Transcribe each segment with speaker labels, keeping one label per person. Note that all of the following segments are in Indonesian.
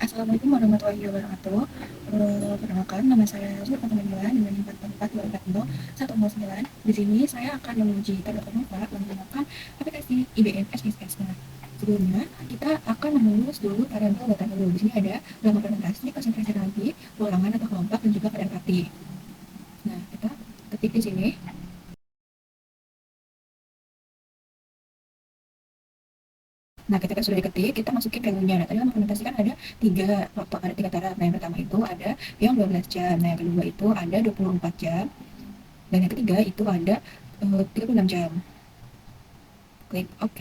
Speaker 1: Assalamualaikum warahmatullahi wabarakatuh. Perkenalkan, nama saya Zulfa Nabila dengan 44240 Di sini saya akan menguji tabel ANOVA menggunakan aplikasi IBM SPSS. Nah, sebelumnya kita akan mengurus dulu variabel data dulu. Di sini ada lama fermentasi, konsentrasi nanti, ulangan atau kelompok, dan juga kadar pati. Nah, kita ketik di sini. Nah, ketika sudah diketik, kita masukin value-nya. Nah, tadi lama fermentasi kan ada tiga taraf. Nah, yang pertama itu ada yang 12 jam. Nah, yang kedua itu ada 24 jam. Dan yang ketiga itu ada 36 jam. Klik OK.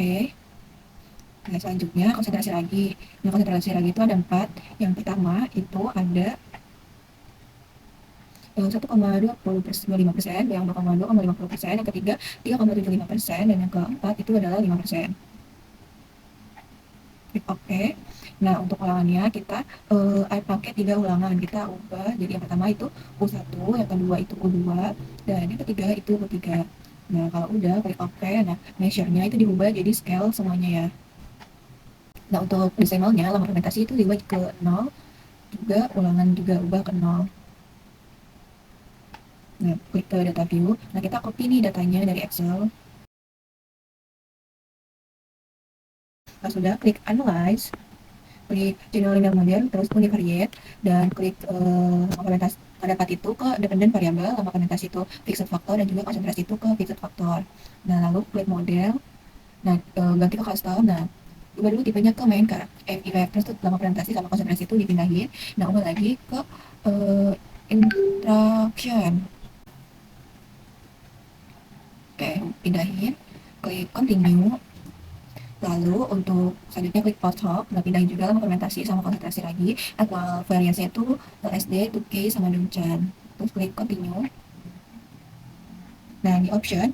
Speaker 1: Nah, selanjutnya konsentrasi lagi. Nah, konsentrasi lagi itu ada 4. Yang pertama itu ada 1,25%, yang 2,2,50%, yang ketiga 3,75%, dan yang keempat itu adalah 5%. Klik OK. Nah, untuk ulangannya kita pakai 3 ulangan. Kita ubah jadi yang pertama itu U1, yang kedua itu U2, dan yang ketiga itu U3. Nah, kalau udah klik OK. Nah, measure-nya itu diubah jadi scale semuanya ya. Nah, untuk decimalnya lama fermentasi itu diubah ke 0, juga ulangan juga ubah ke 0. Nah, klik ke data view. Nah, kita copy nih datanya dari Excel. Nah, sudah klik analyze, klik general linear model, terus univariate, dan klik lama fermentasi pada part itu ke dependent variable, lama fermentasi itu fixed factor, dan juga konsentrasi itu ke fixed factor. Nah, lalu klik model. Nah, ganti ke custom. Nah, ubah dulu tipenya ke main effect, terus tuh lama fermentasi sama konsentrasi itu dipindahin. Nah, ubah lagi ke interaction. Oke, pindahin, klik continue. Lalu untuk selanjutnya klik post hop, nah pindahin juga lama fermentasi sama konsentrasi lagi. Atau variasinya itu LSD, 2K, sama Duncan. Terus klik continue. Nah, di option,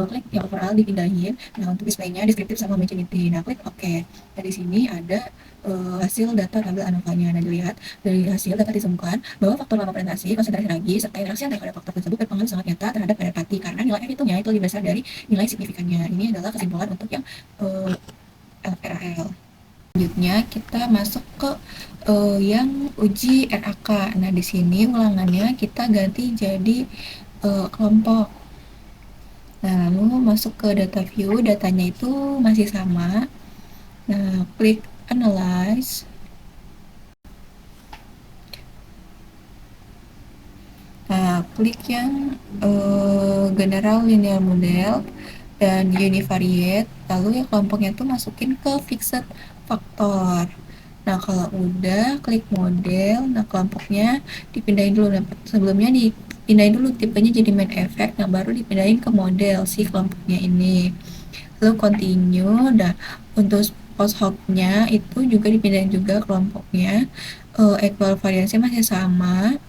Speaker 1: klik yang overall dipindahin. Nah, untuk displaynya deskriptif sama homogeneity. Nah, klik OK. Nah, di sini ada hasil data tabel ANOVA-nya. Nah, dilihat dari hasil dapat ditemukan bahwa faktor lama fermentasi, konsentrasi lagi, serta interaksi antara pada faktor tersebut berpengaruh sangat nyata terhadap kadar pati karena nilai F itunya itu lebih besar dari nilai signifikannya. Ini adalah kesimpulan untuk yang RAL. Selanjutnya kita masuk ke yang uji RAK. Nah, di sini ulangannya kita ganti jadi kelompok. Nah, lalu masuk ke data view, datanya itu masih sama. Nah, klik analyze. Nah, klik yang general linear model dan univariate. Lalu yang kelompoknya itu masukin ke fixed factor. Nah, kalau udah klik model, nah kelompoknya dipindahin dulu. Nah, sebelumnya dipindahin dulu tipenya jadi main effect, nah baru dipindahin ke model si kelompoknya ini. Lalu continue. Nah, untuk post hop-nya itu juga dipindahin juga kelompoknya. Equal variance masih sama.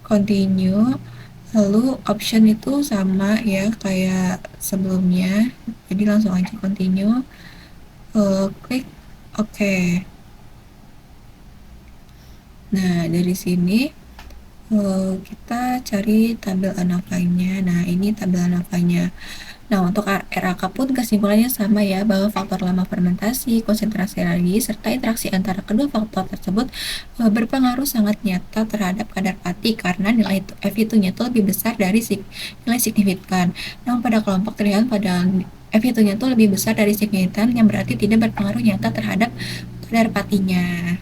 Speaker 1: Continue. Lalu option itu sama ya kayak sebelumnya. Jadi langsung aja continue. Klik OK. Nah, dari sini kita cari tabel ANOVA-nya. Nah, ini tabel ANOVA-nya. Nah, untuk RAK pun kesimpulannya sama ya, bahwa faktor lama fermentasi, konsentrasi lagi, serta interaksi antara kedua faktor tersebut berpengaruh sangat nyata terhadap kadar pati karena nilai F itunya itu lebih besar dari nilai signifikan. Nah, pada kelompok terlihat pada F itunya itu lebih besar dari signifikan yang berarti tidak berpengaruh nyata terhadap kadar patinya.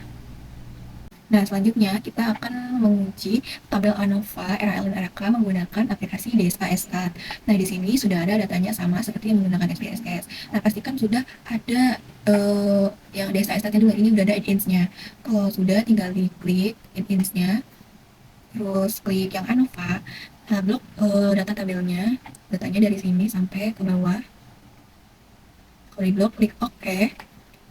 Speaker 1: Nah, selanjutnya kita akan menguji tabel ANOVA, RAL, dan RAK menggunakan aplikasi DSA Stat. Nah, di sini sudah ada datanya sama seperti yang menggunakan SPSS. Nah, pastikan sudah ada yang DSA Statnya juga, ini udah ada in-ins-nya. Kalau sudah, tinggal diklik in-ins-nya, terus klik yang ANOVA. Nah, blok data tabelnya, datanya dari sini sampai ke bawah. Kalau di blok, klik OK.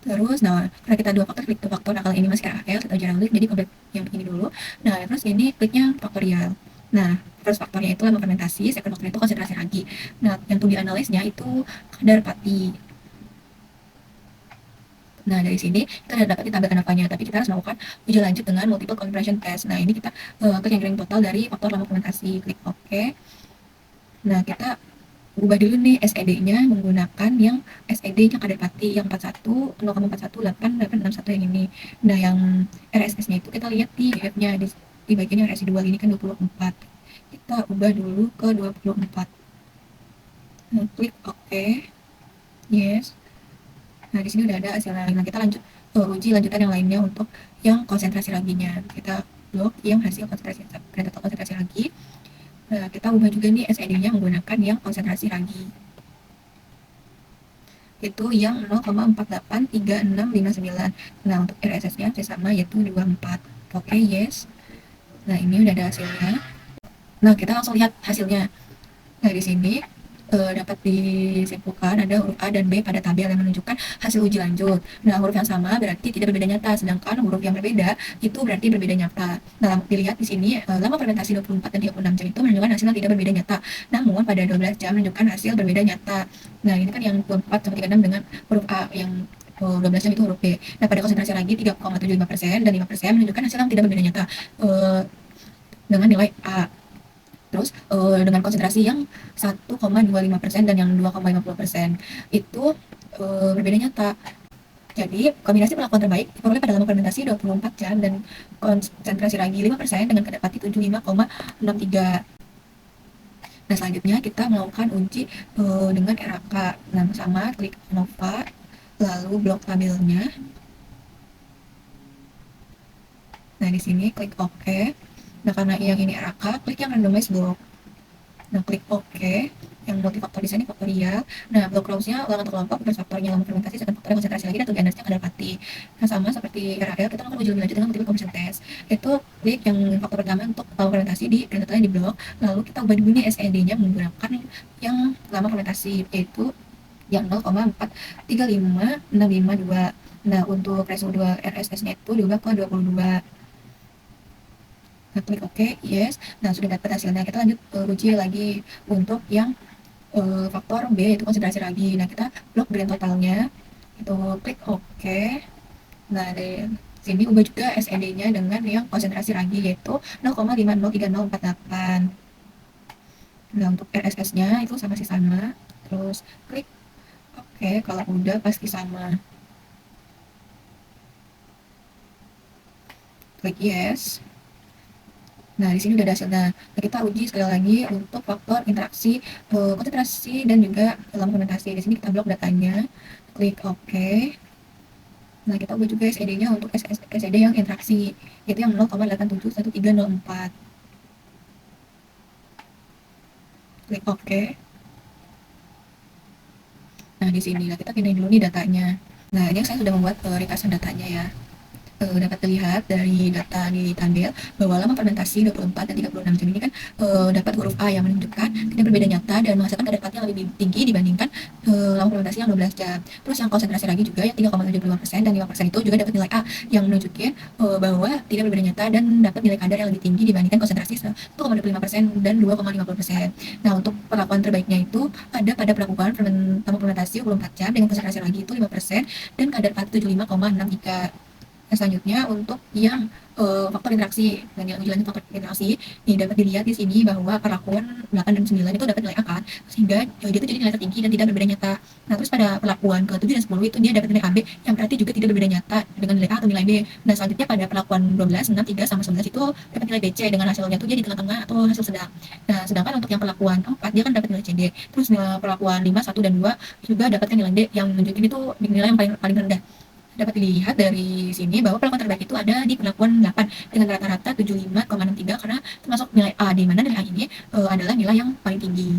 Speaker 1: Terus, nah, karena kita dua faktor, klik dua faktor. Nah, kalau ini masih RAL, kita jarang klik, jadi klik yang ini dulu. Nah, terus ini kliknya faktorial. Nah, first faktornya itu lama fermentasi, second faktornya itu konsentrasi lagi. Nah, yang to be analyze-nya itu kadar pati. Nah, dari sini kita sudah dapat tabel ANOVA-nya, tapi kita harus melakukan uji lanjut dengan multiple compression test. Nah, ini kita klik yang total dari faktor lama fermentasi, klik OK. Nah, kita ubah dulu nih SED-nya menggunakan yang SED-nya kadar pati yang 41 0,418 yang ini. Nah, yang RSS-nya itu kita lihat di grafnya di bagian yang residual ini kan 24. Kita ubah dulu ke 24. Nah, klik OK. Yes. Nah, di sini udah ada hasilnya. Nah, kita lanjut uji lanjutan yang lainnya untuk yang konsentrasi raginya. Kita blok yang hasil konsentrasi ragi. Nah, kita ubah juga nih SED-nya menggunakan yang konsentrasi ragi. Itu yang 0,483659. Nah, untuk RSS-nya sama yaitu 24. Oke, yes. Nah, ini udah ada hasilnya. Nah, kita langsung lihat hasilnya. Nah, di sini dapat disimpulkan ada huruf A dan B pada tabel yang menunjukkan hasil uji lanjut. Nah, huruf yang sama berarti tidak berbeda nyata, sedangkan huruf yang berbeda itu berarti berbeda nyata. Nah, dilihat di sini lama fermentasi 24 dan 36 jam itu menunjukkan hasil yang tidak berbeda nyata. Namun pada 12 jam menunjukkan hasil berbeda nyata. Nah, ini kan yang 24 sampai 36 dengan huruf A, yang 12 jam itu huruf B. Nah, pada konsentrasi lagi 3,75% dan 5% menunjukkan hasil yang tidak berbeda nyata dengan nilai A. Terus dengan konsentrasi yang 1,25% dan yang 2,50% itu berbeda nyata. Jadi kombinasi perlakuan terbaik diperoleh pada lama fermentasi 24 jam dan konsentrasi ragi 5% dengan kadar pati 75,63. Nah, selanjutnya kita melakukan uji dengan RAK. Nah, sama klik ANOVA, lalu blok tabelnya. Nah, di sini klik OK. Nah, karena yang ini RAK, klik yang randomize block. Nah, klik OK. Yang multifaktor di sini faktorial. Nah, blok rules-nya ulangan kelompok, faktornya lama fermentasi, sedangkan faktornya konsentrasi lagi, dan tujuan nya kadar pati. Nah, sama seperti RAL, kita lakukan uji lebih lanjut dengan multiple conversion test. Itu klik yang faktor pertama untuk lama fermentasi di fermentasinya di blok, lalu kita ubah dulu nih SED-nya menggunakan yang lama fermentasi, yaitu yang 0,435652. Nah, untuk residu RSS-nya itu diubah ke 22. Nah, klik OK, yes. Nah, sudah dapat hasilnya. Kita lanjut uji lagi untuk yang faktor B, yaitu konsentrasi ragi. Nah, kita blok grand totalnya, itu klik OK. Nah, dari sini ubah juga SED-nya dengan yang konsentrasi ragi, yaitu 0,503048. Nah, untuk RSS-nya itu sama sih sama. Terus klik OK, kalau udah pasti sama. Klik yes. Nah, di sini udah ada hasilnya. Nah, kita uji sekali lagi untuk faktor interaksi, konsentrasi, dan juga lama fermentasi. Di sini kita blok datanya, klik OK. Nah, kita ubah juga SED-nya untuk SED yang interaksi, yaitu yang 0,871304. Klik OK. Nah, di sini nah, kita pindahin dulu nih datanya. Nah, ini saya sudah membuat rekasan datanya ya. Dapat dilihat dari data di tabel bahwa lama fermentasi 24 dan 36 jam ini kan dapat huruf A yang menunjukkan tidak berbeda nyata dan menghasilkan kadar pati yang lebih tinggi dibandingkan lama fermentasi yang 12 jam. Terus yang konsentrasi lagi juga yang 3,75% dan 5% itu juga dapat nilai A yang menunjukkan bahwa tidak berbeda nyata dan dapat nilai kadar yang lebih tinggi dibandingkan konsentrasi 1,25% dan 2,50%. Nah, untuk perlakuan terbaiknya itu ada pada perlakuan lama fermentasi 24 jam dengan konsentrasi lagi itu 5% dan kadar pati 75,63. Nah, selanjutnya untuk yang faktor interaksi dan yang uji lanjut faktor interaksi ini dapat dilihat di sini bahwa perlakuan 8 dan 9 itu dapat nilai A kan, sehingga dia itu jadi nilai tertinggi dan tidak berbeda nyata. Nah, terus pada perlakuan ke 7 dan 10 itu dia dapat nilai AB yang berarti juga tidak berbeda nyata dengan nilai A atau nilai B. Nah, selanjutnya pada perlakuan 12, 6, 3 sama 11 itu dapat nilai BC dengan hasilnya itu dia di tengah-tengah atau hasil sedang. Nah, sedangkan untuk yang perlakuan 4 dia kan dapat nilai CD. Terus perlakuan 5, 1 dan 2 juga dapatkan nilai D yang menunjukkan itu nilai yang paling rendah. Dapat dilihat dari sini bahwa perlakuan terbaik itu ada di perlakuan 8 dengan rata-rata 75,63 karena termasuk nilai A, di mana nilai A ini adalah nilai yang paling tinggi.